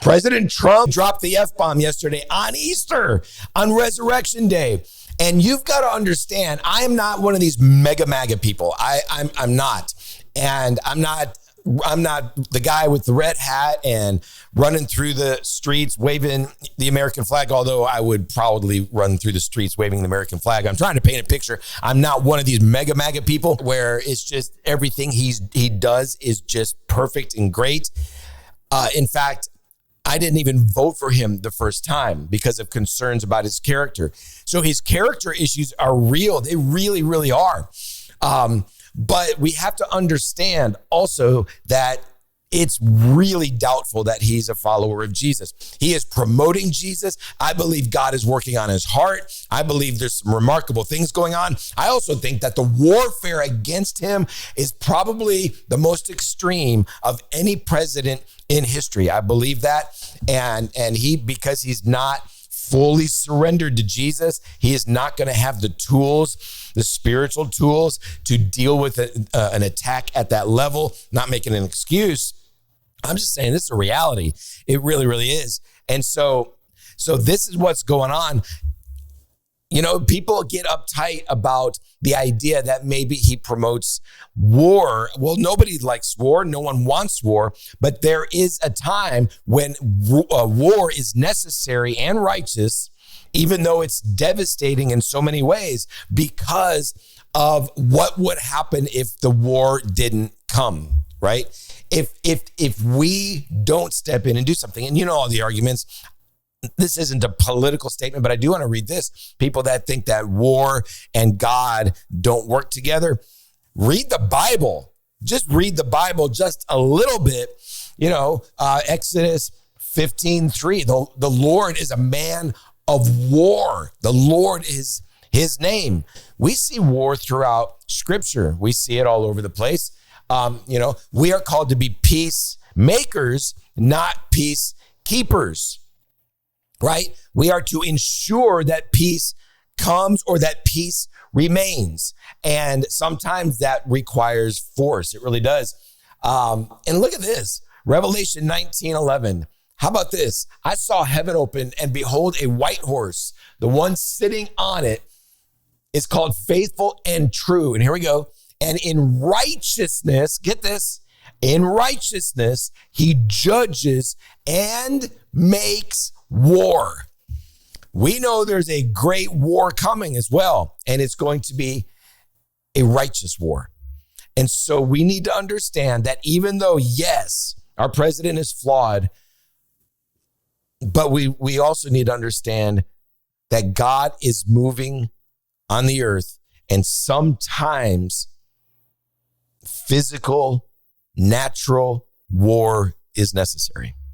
President Trump dropped the F-bomb yesterday on Easter, on Resurrection Day. And you've got to understand, I am not one of these mega MAGA people. I'm not. And I'm not the guy with the red hat and running through the streets waving the American flag, although I would probably run through the streets waving the American flag. I'm trying to paint a picture. I'm not one of these mega MAGA people where it's just everything he does is just perfect and great. In fact, I didn't even vote for him the first time because of concerns about his character. So his character issues are real. They really, really are. But we have to understand also that it's really doubtful that he's a follower of Jesus. He is promoting Jesus. I believe God is working on his heart. I believe there's some remarkable things going on. I also think that the warfare against him is probably the most extreme of any president in history. I believe that. And because he's not fully surrendered to Jesus, he is not going to have the tools, the spiritual tools to deal with an attack at that level. Not making an excuse. I'm just saying this is a reality. It really, really is. And so this is what's going on. You know, people get uptight about the idea that maybe he promotes war. Well, nobody likes war. No one wants war. But there is a time when war is necessary and righteous, even though it's devastating in so many ways because of what would happen if the war didn't come, right? If we don't step in and do something, and you know all the arguments. This isn't a political statement, but I do want to read this. People that think that war and God don't work together, read the Bible. Just read the Bible just a little bit. You know, Exodus 15:3. The Lord is a man of war. The Lord is his name. We see war throughout Scripture. We see it all over the place. You know, we are called to be peacemakers, not peacekeepers. Right? We are to ensure that peace comes or that peace remains. And sometimes that requires force. It really does. And look at this, Revelation 19:11. How about this? I saw heaven open and behold a white horse. The one sitting on it is called Faithful and True. And here we go. And in righteousness, get this, in righteousness, he judges and makes war. We know there's a great war coming as well, and it's going to be a righteous war. And so we need to understand that even though, yes, our president is flawed, but we also need to understand that God is moving on the earth, and sometimes physical, natural war is necessary.